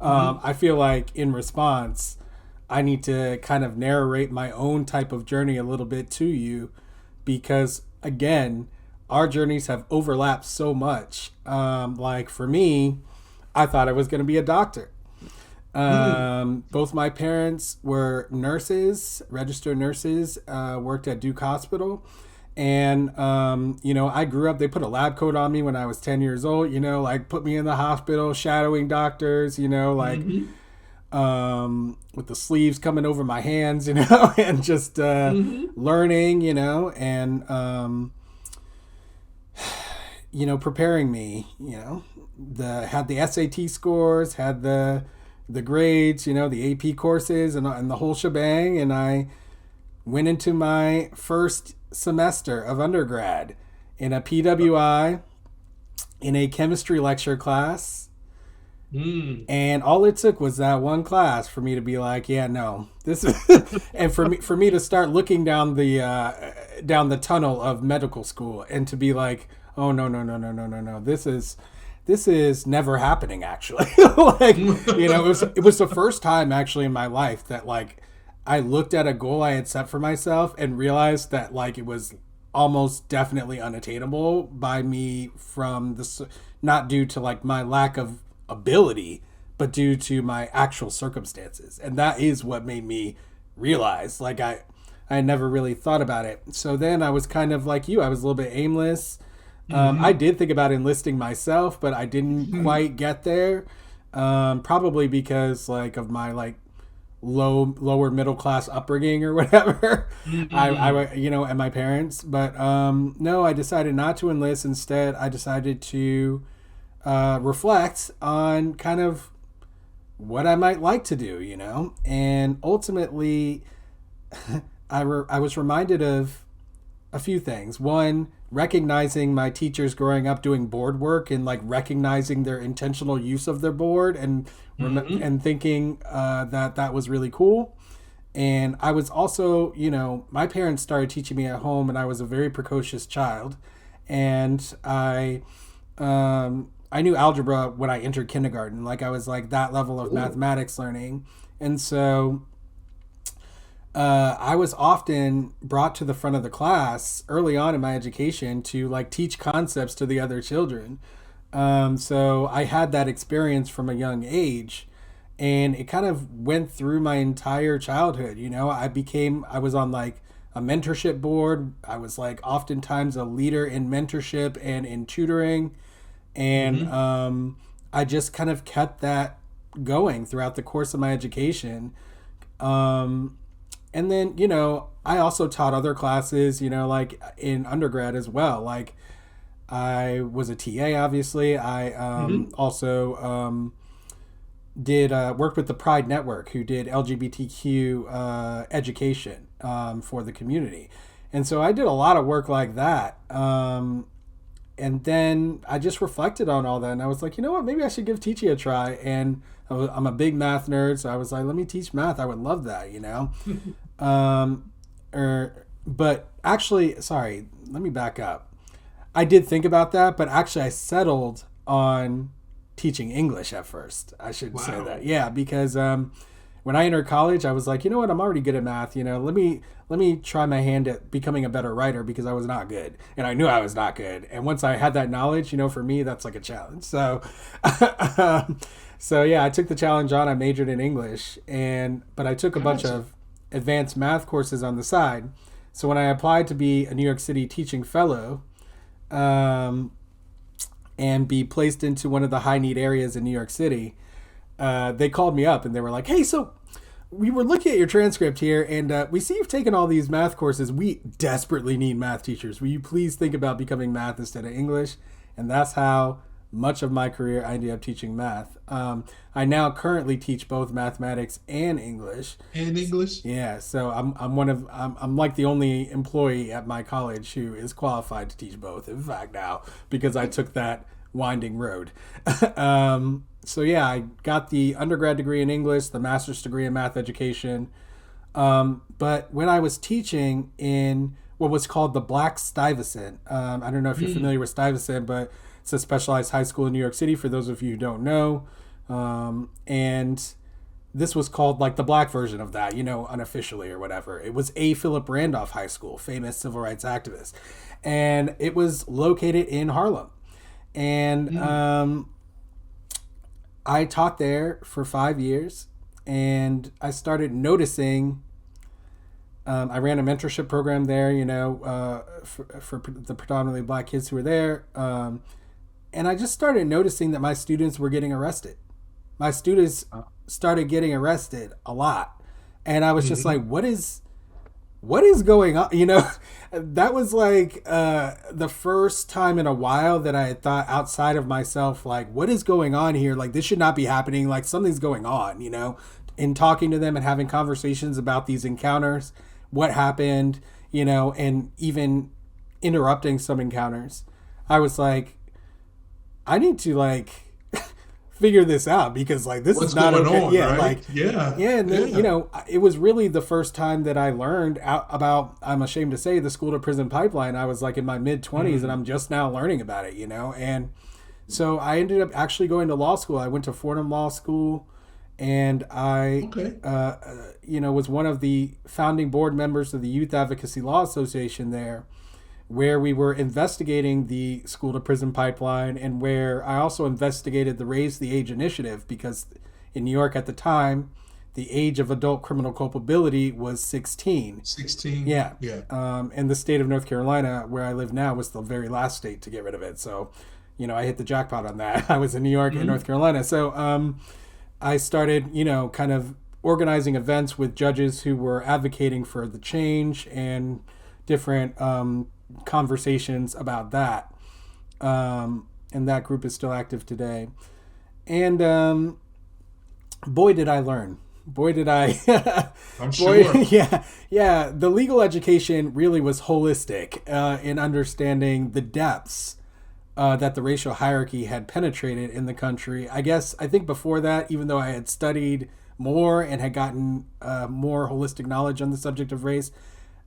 I feel like in response, I need to kind of narrate my own type of journey a little bit to you because, again, our journeys have overlapped so much. Like for me, I thought I was going to be a doctor. Mm. Both my parents were nurses, registered nurses, worked at Duke Hospital. And, I grew up, they put a lab coat on me when I was 10 years old, like put me in the hospital, shadowing doctors, like Mm-hmm. with the sleeves coming over my hands, and just Mm-hmm. learning, and, preparing me, had the SAT scores, had the grades, the AP courses and the whole shebang. And I went into my first semester of undergrad in a PWI in a chemistry lecture class. Mm. And all it took was that one class for me to be like, yeah, no, this is, and for me to start looking down the tunnel of medical school and to be like, oh no no no no no no no, this is never happening actually. Like, it was the first time actually in my life that like I looked at a goal I had set for myself and realized that like it was almost definitely unattainable by me from this, not due to like my lack of ability, but due to my actual circumstances. And that is what made me realize like I never really thought about it. So then I was kind of like you, I was a little bit aimless. I Mm-hmm. did think about enlisting myself, but I didn't quite get there. Probably because like of my like lower middle class upbringing or whatever. Mm-hmm. And my parents. But no, I decided not to enlist. Instead, I decided to reflect on kind of what I might like to do, and ultimately, I was reminded of a few things. One, recognizing my teachers growing up doing board work and like recognizing their intentional use of their board and Mm-hmm. and thinking that was really cool. And I was also, my parents started teaching me at home, and I was a very precocious child, and I knew algebra when I entered kindergarten. Like I was like that level of Oh. mathematics learning, and so I was often brought to the front of the class early on in my education to like teach concepts to the other children. So I had that experience from a young age, and it kind of went through my entire childhood. I was on like a mentorship board. I was like oftentimes a leader in mentorship and in tutoring, and Mm-hmm. I just kind of kept that going throughout the course of my education. Um, and then I also taught other classes, like in undergrad as well. Like I was a TA, obviously. I Mm-hmm. also did worked with the Pride Network, who did LGBTQ education for the community, and so I did a lot of work like that. And then I just reflected on all that, and I was like, you know what, maybe I should give teaching a try. And I'm a big math nerd, so I was like, let me teach math. I would love that. Um, but actually, sorry, let me back up. I did think about that, but actually, I settled on teaching English at first. I should say that, Wow. yeah, because when I entered college, I was like, you know what, I'm already good at math. Let me try my hand at becoming a better writer because I was not good, and I knew I was not good. And once I had that knowledge, for me, that's like a challenge. So, so yeah, I took the challenge on. I majored in English, but I took a bunch Gotcha. of advanced math courses on the side. So when I applied to be a New York City teaching fellow, um, and be placed into one of the high need areas in New York City, they called me up and they were like, "Hey, so we were looking at your transcript here, and we see you've taken all these math courses. We desperately need math teachers. Will you please think about becoming math instead of English?" And that's how much of my career I ended up teaching math. I now currently teach both mathematics and English. And English. Yeah, so I'm like the only employee at my college who is qualified to teach both. In fact, now because I took that winding road. So yeah, I got the undergrad degree in English, the master's degree in math education. But when I was teaching in what was called the Black Stuyvesant, I don't know if you're Mm. familiar with Stuyvesant, but it's a specialized high school in New York City. For those of you who don't know, And this was called like the black version of that, unofficially or whatever. It was A. Philip Randolph High School, famous civil rights activist. And it was located in Harlem. And I taught there for 5 years. And I started noticing, I ran a mentorship program there, for the predominantly black kids who were there. And I just started noticing that my students were getting arrested. My students started getting arrested a lot. And I was just like, what is going on? That was like the first time in a while that I had thought outside of myself, like, what is going on here? Like, this should not be happening. Like, something's going on, in talking to them and having conversations about these encounters, what happened, and even interrupting some encounters. I was like, I need to like figure this out because like this What's is not going okay. on, Yeah, right? like Yeah. yeah, and then, it was really the first time that I learned about. I'm ashamed to say the school to prison pipeline. I was like in my mid 20s, and I'm just now learning about it. And so I ended up actually going to law school. I went to Fordham Law School, and I, was one of the founding board members of the Youth Advocacy Law Association there, where we were investigating the school to prison pipeline, and where I also investigated the Raise the Age initiative, because in New York at the time, the age of adult criminal culpability was 16. 16. Yeah. Yeah. And the state of North Carolina, where I live now, was the very last state to get rid of it. So, I hit the jackpot on that. I was in New York and North Carolina. So I started, kind of organizing events with judges who were advocating for the change and different conversations about that. And that group is still active today. And boy, did I learn. Boy, did I. I'm sure. Yeah. The legal education really was holistic in understanding the depths that the racial hierarchy had penetrated in the country. I think before that, even though I had studied more and had gotten more holistic knowledge on the subject of race,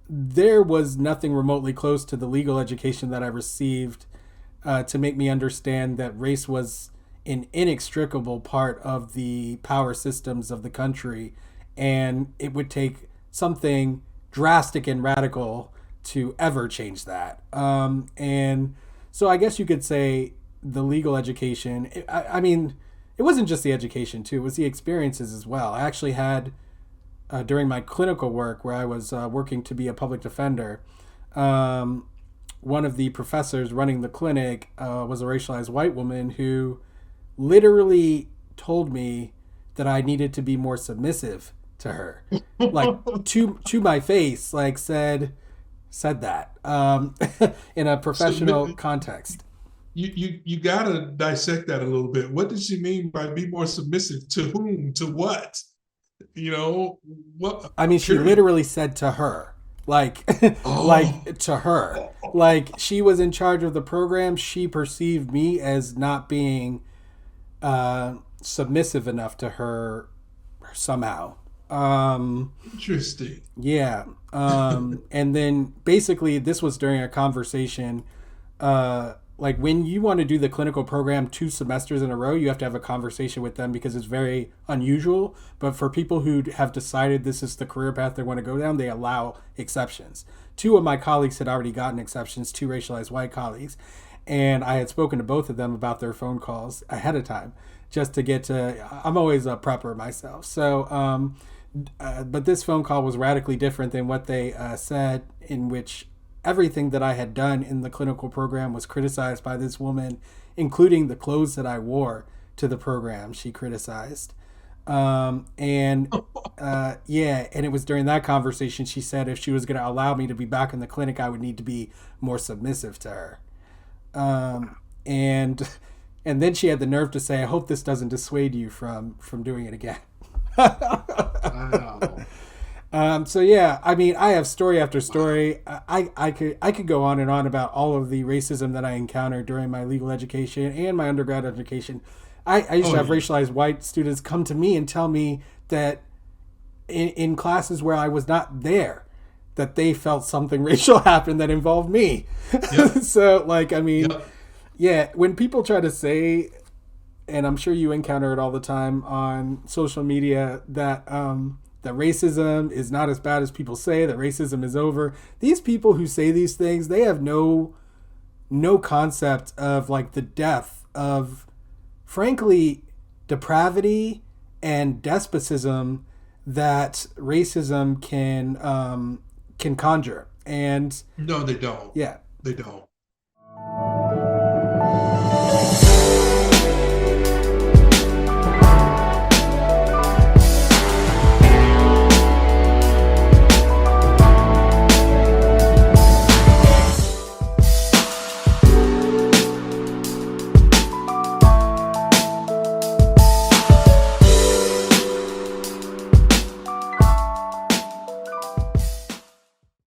there was nothing remotely close to the legal education that I received to make me understand that race was an inextricable part of the power systems of the country, and it would take something drastic and radical to ever change that. And so I guess you could say the legal education, I mean, it wasn't just the education too, it was the experiences as well. I actually had, during my clinical work where I was working to be a public defender, one of the professors running the clinic was a racialized white woman who literally told me that I needed to be more submissive to her, like to my face, like said that in a professional context. You gotta dissect that a little bit. What did she mean by be more submissive? To whom? To what? What? I mean, she literally said to her, like, like to her, like she was in charge of the program. She perceived me as not being submissive enough to her somehow. Interesting. Yeah. And then basically this was during a conversation, like when you want to do the clinical program 2 semesters in a row, you have to have a conversation with them because it's very unusual. But for people who have decided this is the career path they want to go down, they allow exceptions. 2 of my colleagues had already gotten exceptions, 2 racialized white colleagues. And I had spoken to both of them about their phone calls ahead of time just to get to, I'm always a prepper myself. So, but this phone call was radically different than what they said, in which everything that I had done in the clinical program was criticized by this woman, including the clothes that I wore to the program. She criticized. And it was during that conversation she said if she was going to allow me to be back in the clinic, I would need to be more submissive to her. And then she had the nerve to say, I hope this doesn't dissuade you from doing it again. Wow. So yeah, I mean, I have story after story. I could go on and on about all of the racism that I encountered during my legal education and my undergrad education. I used to have racialized white students come to me and tell me that in classes where I was not there, that they felt something racial happened that involved me. Yep. So like, I mean, yeah, when people try to say and I'm sure you encounter it all the time on social media, that racism is not as bad as people say, that racism is over. These people who say these things, they have no concept of like the depth of, frankly, depravity and despotism that racism can conjure. And No, they don't. yeah, They don't.